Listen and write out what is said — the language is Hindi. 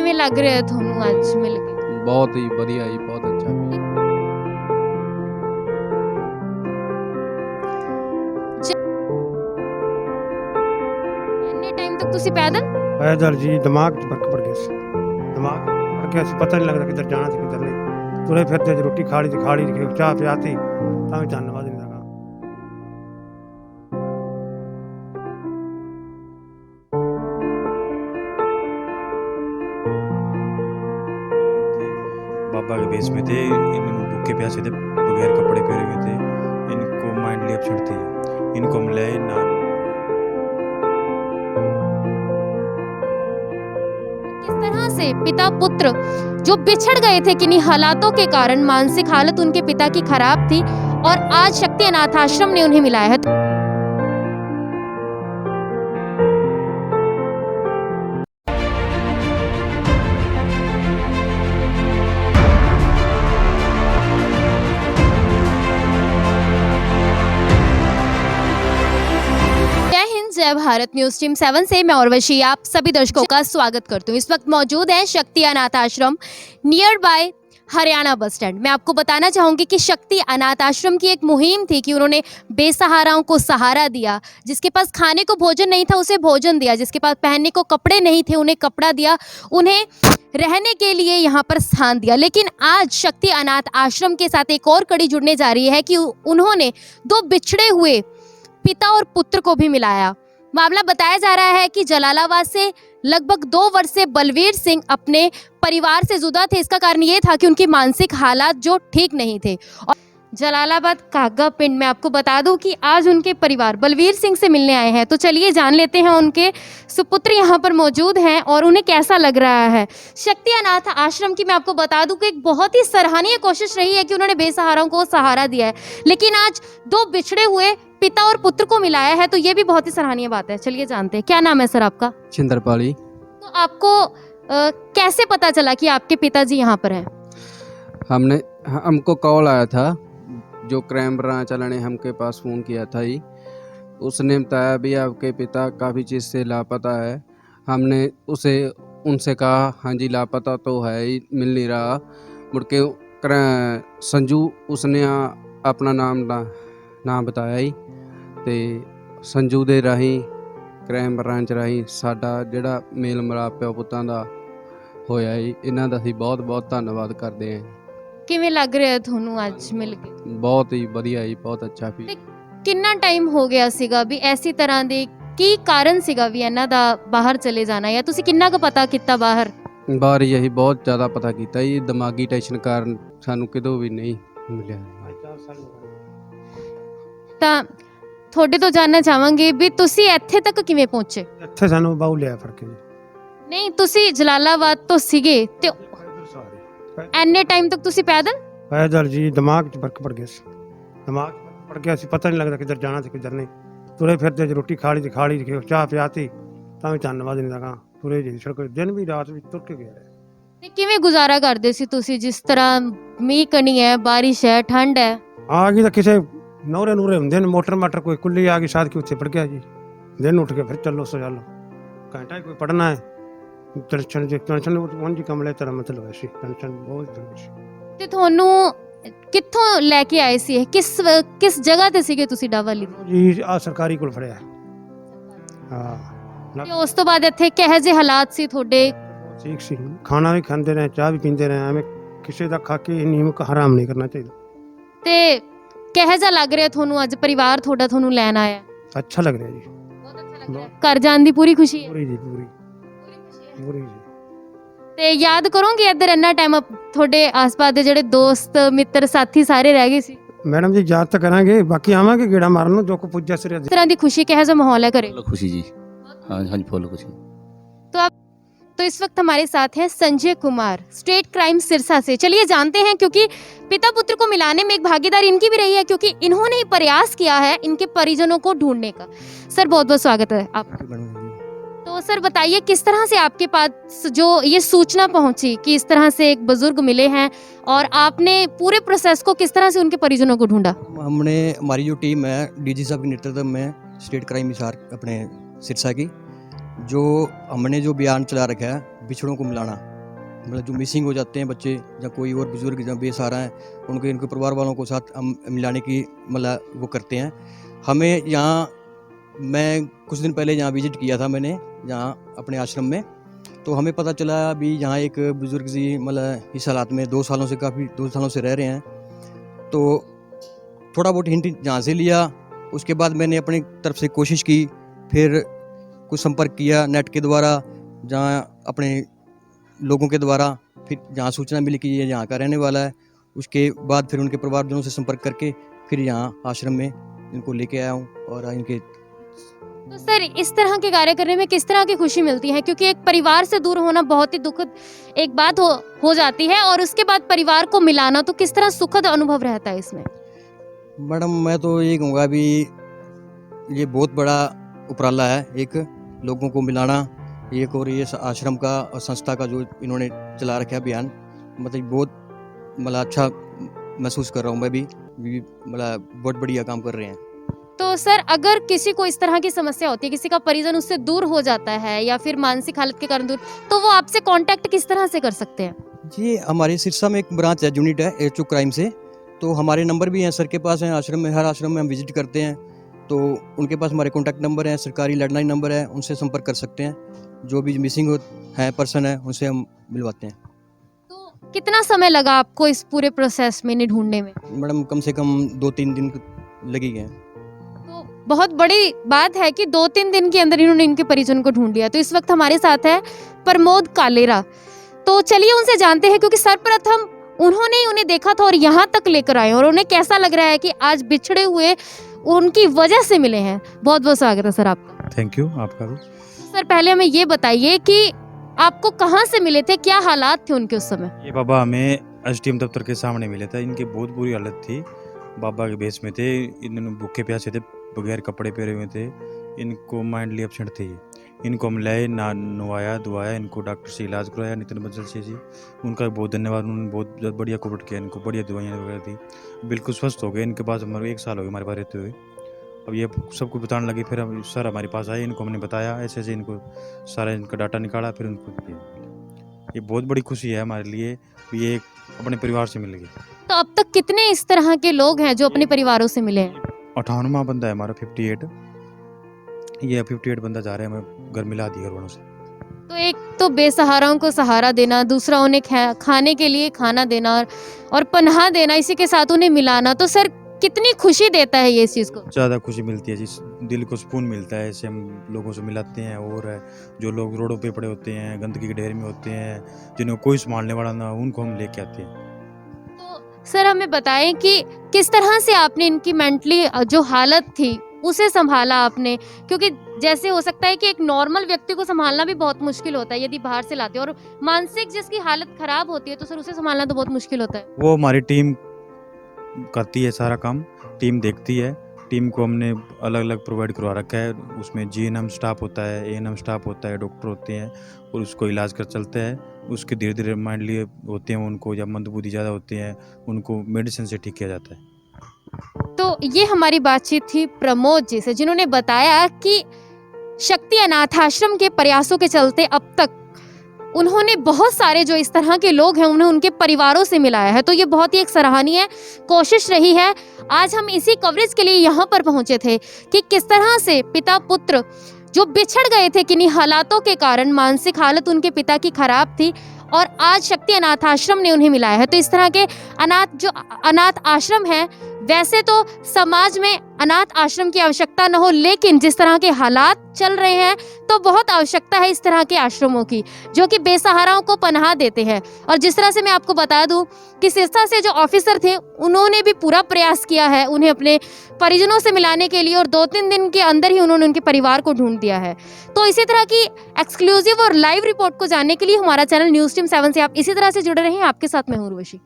ਕਿਵੇਂ ਲੱਗ ਰਿਹਾ ਤੁਹਾਨੂੰ ਅੱਜ ਮਿਲ ਕੇ? बहुत ही बढ़िया जी, बहुत अच्छा भी। ਇੰਨੇ ਟਾਈਮ ਤੱਕ ਤੁਸੀਂ ਪੈਦਲ? पैदल जी, दिमाग 'ਚ फर्क पड़ गया सी। दिमाग पड़ गया सी, पता नहीं लगता किधर जाना सी किधर नहीं। तुरे फिरते च रोटी खा ली चाह पियाती तां भी धन्नवाद नहीं लगा। बाबा के बेस में थे, इन भूखे प्यासे थे, बगैर कपड़े पहने हुए थे, इनको माइंडली अपसेट थी, इनको मिला है ना। किस तरह से पिता पुत्र जो बिछड़ गए थे किन्हीं हालातों के कारण, मानसिक हालत उनके पिता की खराब थी और आज शक्ति अनाथ आश्रम ने उन्हें मिलाया है। जय भारत न्यूज टीम 7 से मैं उर्वशी आप सभी दर्शकों का स्वागत करती हूँ। इस वक्त मौजूद है शक्ति अनाथ आश्रम near by Haryana bus stand. मैं आपको बताना चाहूँगी कि शक्ति अनाथ आश्रम की एक मुहिम थी कि उन्होंने बेसहाराओं को सहारा दिया, जिसके पास खाने को भोजन नहीं था उसे भोजन दिया, जिसके पास पहनने को कपड़े नहीं थे उन्हें कपड़ा दिया, उन्हें रहने के लिए यहाँ पर स्थान दिया। लेकिन आज शक्ति अनाथ आश्रम के साथ एक और कड़ी जुड़ने जा रही है कि उन्होंने दो बिछड़े हुए पिता और पुत्र को भी मिलाया। मामला बताया जा रहा है कि जलालाबाद से लगभग 2 वर्ष से बलवीर सिंह अपने परिवार से जुदा थे। इसका कारण ये था कि उनकी मानसिक हालात जो ठीक नहीं थे। और जलालाबाद कागा पिंड में आपको बता दूं कि आज उनके परिवार बलवीर सिंह से मिलने आए हैं। तो चलिए जान लेते हैं, उनके सुपुत्र यहाँ पर मौजूद हैं और उन्हें कैसा लग रहा है। शक्ति अनाथ आश्रम की मैं आपको बता दूं कि एक बहुत ही सराहनीय कोशिश रही है कि उन्होंने बेसहाराओं को सहारा दिया है, लेकिन आज 2 बिछड़े हुए पिता और पुत्र को मिलाया है, तो ये भी बहुत ही सराहनीय बात है। चलिए जानते हैं, क्या नाम है सर आपका? छिंदरपाली। तो आपको कैसे पता चला कि आपके पिताजी यहाँ पर हैं? हमको कॉल आया था, जो क्राइम ब्रांच वाला ने हमके पास फ़ोन किया था ही, उसने बताया भी आपके पिता काफ़ी चीज़ से लापता है। हमने उनसे कहा हाँ जी लापता तो है ही, मिल नहीं रहा। मुड़ के संजू उसने अपना नाम बताया ही, ਤੇ ਸੰਜੂ ਦੇ ਰਾਹੀਂ ਕ੍ਰਾਈਮ ਬ੍ਰਾਂਚ ਰਾਹੀਂ ਸਾਡਾ ਜਿਹੜਾ ਮੇਲ ਮਿਲਾਪ ਪਿਓ ਪੁੱਤਾਂ ਦਾ ਹੋਇਆ ਜੀ। ਇਹਨਾਂ ਦਾ ਅਸੀਂ ਬਹੁਤ ਬਹੁਤ ਧੰਨਵਾਦ ਕਰਦੇ ਹਾਂ। ਕਿਵੇਂ ਲੱਗ ਰਿਹਾ ਤੁਹਾਨੂੰ ਅੱਜ ਮਿਲ ਕੇ? ਬਹੁਤ ਹੀ ਵਧੀਆ ਜੀ, ਬਹੁਤ ਅੱਛਾ ਵੀ। ਕਿੰਨਾ ਟਾਈਮ ਹੋ ਗਿਆ ਸੀਗਾ ਵੀ ਐਸੀ ਤਰ੍ਹਾਂ ਦੇ ਕੀ ਕਾਰਨ ਸੀਗਾ ਵੀ ਇਹਨਾਂ ਦਾ ਬਾਹਰ ਚਲੇ ਜਾਣਾ, ਜਾਂ ਤੁਸੀਂ ਕਿੰਨਾ ਕੁ ਪਤਾ ਕੀਤਾ ਬਾਹਰ ਹੀ ਅਸੀਂ ਬਹੁਤ ਜ਼ਿਆਦਾ ਪਤਾ ਕੀਤਾ ਜੀ। ਦਿਮਾਗੀ ਟੈਨਸ਼ਨ ਕਾਰਨ ਸਾਨੂੰ ਕਿਤੋਂ ਵੀ ਨਹੀਂ ਮਿਲਿਆ। ਤਾਂ ਤੁਹਾਡੇ ਤੋਂ ਜਾਨਣਾ ਚਾਹਾਂਗੇ ਵੀ ਤੁਸੀਂ ਇੱਥੇ ਤੱਕ ਕਿਵੇਂ ਪਹੁੰਚੇ? ਇੱਥੇ ਸਾਨੂੰ ਬਾਹੂ ਲਿਆ ਫਰਕ ਜੀ। ਨਹੀਂ, ਤੁਸੀਂ ਜਲਾਲਾਬਾਦ ਤੋਂ ਸੀਗੇ ਤੇ ਐਨੇ ਟਾਈਮ ਤੱਕ ਤੁਸੀਂ पैदल जी, दिमाग 'ਚ फर्क पड़ गया सी। दिमाग पड़ गया सी, पता नहीं लगता किधर जाना सी किधर नहीं। तुरे फिरते च रोटी खा ली चाह पियाती तां भी धन्नवाद नहीं लगा। तुरे जी सड़क दिन भी रात भी तुर के गया। ਤੇ ਕਿਵੇਂ ਗੁਜ਼ਾਰਾ ਕਰਦੇ ਸੀ ਤੁਸੀਂ, ਜਿਸ ਤਰ੍ਹਾਂ ਮੀਂਹ ਕਣੀ ਹੈ, ਬਾਰਿਸ਼ ਹੈ, ਠੰਡ ਹੈ? आ गई तो किसी नौरे नूरे होंगे ने, मोटर कोई कुल्ली आ गई साथ के उत्थे पड़ गया जी। दिन उठ के फिर चलो सो चलो, घंटा कोई पढ़ना है। टेंशन जी कमले तरह मतलब ऐसी टेंशन बहुत। ਤੇ ਤੁਹਾਨੂੰ ਕਿੱਥੋਂ ਲੈ ਕੇ ਆਏ ਸੀ? ਕਿਸ ਜਗ੍ਹਾ ਤੇ ਸੀਗੇ ਤੁਸੀਂ ਡਾਵਾਲੀ जी? आ सरकारी कोल फड़िया। हाँ, ਤੇ ਉਸ ਤੋਂ ਬਾਅਦ ਇੱਥੇ ਕਿਹੋ ਜਿਹੇ ਹਾਲਾਤ ਸੀ ਤੁਹਾਡੇ? ठीक सी, खाना भी खाते रहे, चाह भी पीते रहे। हमें किसी का खा के नीमक हराम नहीं करना चाहिए। ਤੇ ਕਿਹੋ ਜਿਹਾ ਲੱਗ ਰਿਹਾ ਤੁਹਾਨੂੰ ਅੱਜ ਪਰਿਵਾਰ ਤੁਹਾਡਾ ਤੁਹਾਨੂੰ ਲੈਣ ਆਇਆ? अच्छा लग रहा है जी, ਬਹੁਤ ਅੱਛਾ ਲੱਗ ਰਿਹਾ। ਘਰ ਜਾਣ ਦੀ ਪੂਰੀ ਖੁਸ਼ੀ ਹੈ? पूरी जी पूरी पूरी जी। ਤੇ ਯਾਦ ਕਰੋਗੇ ਇੱਧਰ ਇੰਨਾ ਟਾਈਮ ਤੁਹਾਡੇ ਆਸ-ਪਾਸ ਦੇ ਜਿਹੜੇ ਦੋਸਤ ਮਿੱਤਰ ਸਾਥੀ ਸਾਰੇ ਰਹਿ ਗਏ ਸੀ? मैडम जी याद तो करांगे, बाकी आवांगे गेड़ा मारन जो को पुज्जा सिर। इस तरह की खुशी कैसा सा माहौल है करे? खुशी जी, हाँ हाँ फुल खुशी। तो इस वक्त हमारे साथ हैं संजय कुमार, स्टेट क्राइम सिरसा से। चलिए जानते हैं, क्योंकि पिता पुत्र को मिलाने में एक भागीदारी इनकी भी रही है, क्योंकि इन्होंने ही प्रयास किया है इनके परिजनों को ढूंढने का। सर बहुत बहुत स्वागत है आपका। तो सर बताइए, किस तरह से आपके पास जो ये सूचना पहुंची कि इस तरह से एक बुजुर्ग मिले हैं, और आपने पूरे प्रोसेस को किस तरह से उनके परिजनों को ढूंढा? हमने, हमारी जो टीम है डीजी साहब के नेतृत्व में, स्टेट क्राइम हिसार अपने सिरसा की, जो हमने जो बयान चला रखा है बिछड़ों को मिलाना, मतलब जो मिसिंग हो जाते हैं बच्चे या कोई और बुजुर्ग जहाँ बेसहारा हैं, उनके इनके परिवार वालों को साथ हम मिलाने की मतलब वो करते हैं। हमें यहाँ मैं कुछ दिन पहले यहाँ विज़िट किया था मैंने यहाँ अपने आश्रम में, तो हमें पता चला अभी यहाँ एक बुज़ुर्ग जी मतलब इस हालात में 2 सालों से रह रहे हैं। तो थोड़ा बहुत हिंट यहाँ से लिया, उसके बाद मैंने अपनी तरफ से कोशिश की, फिर कुछ संपर्क किया नेट के द्वारा, जहाँ अपने लोगों के द्वारा, फिर जहाँ सूचना मिली कि ये यहाँ का रहने वाला है, उसके बाद फिर उनके परिवारजनों से संपर्क करके फिर यहाँ आश्रम में इनको लेके आया हूँ। और इनके तो सर इस तरह के कार्य करने में किस तरह की खुशी मिलती है, क्योंकि एक परिवार से दूर होना बहुत ही दुखद एक बात हो जाती है, और उसके बाद परिवार को मिलाना, तो किस तरह सुखद अनुभव रहता है इसमें? मैडम मैं तो ये कहूँगा अभी ये बहुत बड़ा उपराला है, एक लोगों को मिलाना, एक और ये आश्रम का और संस्था का जो इन्होंने चला रखा है अभियान, मतलब बहुत अच्छा महसूस कर रहा हूँ मैं भी मतलब बहुत बढ़िया काम कर रहे हैं। तो सर अगर किसी को इस तरह की समस्या होती है, किसी का परिजन उससे दूर हो जाता है या फिर मानसिक हालत के कारण दूर, तो वो आपसे कांटेक्ट किस तरह से कर सकते हैं? जी हमारे सिरसा में एक ब्रांच है, यूनिट है एचओ क्राइम से, तो हमारे नंबर भी हैं सर के पास हैं आश्रम में, हर आश्रम में हम विजिट करते हैं, तो उनके पास हमारे कॉन्टैक्ट नंबर हैं, सरकारी लैंडलाइन नंबर है, उनसे संपर्क कर सकते हैं। जो भी मिसिंग है पर्सन है उनसे हम मिलवाते हैं। तो कितना समय लगा आपको इस पूरे प्रोसेस में इन्हें ढूंढने में? मैडम कम से कम 2-3 दिन लगे गए। तो बहुत बड़ी बात है कि 2-3 दिन के अंदर इन्होंने इनके परिजन को ढूंढ लिया। तो इस वक्त हमारे साथ है प्रमोद कालेरा, तो चलिए उनसे जानते हैं, क्योंकि सर्वप्रथम उन्होंने उन्हें देखा था और यहाँ तक लेकर आए, और उन्हें कैसा लग रहा है कि आज बिछड़े हुए उनकी वजह से मिले हैं। बहुत बहुत स्वागत है सर आपका। थैंक यू, आपका भी। सर पहले हमें ये बताइए कि आपको कहाँ से मिले थे, क्या हालात थे उनके उस समय? ये बाबा हमें एसडीएम दफ्तर के सामने मिले थे। इनकी बहुत बुरी हालत थी, बाबा के बेस में थे, इन्होंने भूखे प्यासे थे, बगैर कपड़े पहने हुए थे, इनको माइंडली अपसेंट थे। इनको हम लाए, ना नवाया धुआया, इनको डॉक्टर से इलाज कराया नितिन बंसल से जी, उनका बहुत धन्यवाद। उन्होंने बहुत बढ़िया कोविड किया, इनको बढ़िया दवाइयाँ वगैरह दी, बिल्कुल स्वस्थ हो गए। इनके पास हमारे 1 साल हो गए हमारे पास रहते हुए। अब ये सबको बताने लगे, फिर हम सर हमारे पास आए, इनको हमने बताया ऐसे ऐसे, इनको सारा इनका डाटा निकाला, फिर उनको ये बहुत बड़ी खुशी है हमारे लिए, ये अपने परिवार से मिल गए। तो अब तक कितने इस तरह के लोग हैं जो अपने परिवारों से मिले हैं? 58वां बंदा है हमारा, 58। ये 58 बंदा जा रहे हैं, हमें घर मिला दिए घर वालों से। तो एक तो बेसहाराओं को सहारा देना, दूसरा उन्हें खाने के लिए खाना देना और पनाह देना, इसी के साथ उन्हें मिलाना, तो सर कितनी खुशी देता है ये इस चीज़ को? ज़्यादा खुशी मिलती है, जिस दिल को सुकून मिलता है, ऐसे हम लोगों से मिलाते हैं। और जो लोग रोडों पे पड़े होते हैं, गंदगी के ढेर में होते हैं, जिन्हें कोई संभालने वाला ना, उनको हम लेके आते हैं। तो सर हमें बताएं कि किस तरह से आपने इनकी मेंटली जो हालत थी उसे संभाला आपने, क्योंकि जैसे हो सकता है कि एक नॉर्मल व्यक्ति को संभालना भी बहुत मुश्किल होता है यदि बाहर से लाते हो, और मानसिक जिसकी हालत खराब होती है तो सर उसे संभालना तो बहुत मुश्किल होता है। वो हमारी टीम करती है, सारा काम टीम देखती है। टीम को हमने अलग अलग प्रोवाइड करवा रखा है, उसमें जीएनएम स्टाफ होता है, एएनएम स्टाफ होता है, डॉक्टर होते हैं, और उसको इलाज कर चलते हैं। उसके धीरे धीरे माइंडली होते हैं उनको, या मंदबुद्धि ज़्यादा होते हैं, उनको मेडिसिन से ठीक किया जाता है। तो ये हमारी बातचीत थी प्रमोद जी से, जिन्होंने बताया कि शक्ति अनाथ आश्रम के प्रयासों के चलते अब तक उन्होंने बहुत सारे जो इस तरह के लोग हैं उन्हें उनके परिवारों से मिलाया है। तो ये बहुत ही एक सराहनीय कोशिश रही है। आज हम इसी कवरेज के लिए यहाँ पर पहुँचे थे कि किस तरह से पिता पुत्र जो बिछड़ गए थे किन्हीं हालातों के कारण, मानसिक हालत उनके पिता की खराब थी, और आज शक्ति अनाथ आश्रम ने उन्हें मिलाया है। तो इस तरह के अनाथ आश्रम है, वैसे तो समाज में अनाथ आश्रम की आवश्यकता न हो, लेकिन जिस तरह के हालात चल रहे हैं तो बहुत आवश्यकता है इस तरह के आश्रमों की, जो कि बेसहाराओं को पनाह देते हैं। और जिस तरह से मैं आपको बता दूं कि सिरसा से जो ऑफिसर थे उन्होंने भी पूरा प्रयास किया है उन्हें अपने परिजनों से मिलाने के लिए, और 2-3 दिन के अंदर ही उन्होंने उनके परिवार को ढूंढ दिया है। तो इसी तरह की एक्सक्लूसिव और लाइव रिपोर्ट को जानने के लिए हमारा चैनल न्यूज़ टीम 7 से आप इसी तरह से जुड़े रहें। आपके साथ मैं हूं उर्वशी।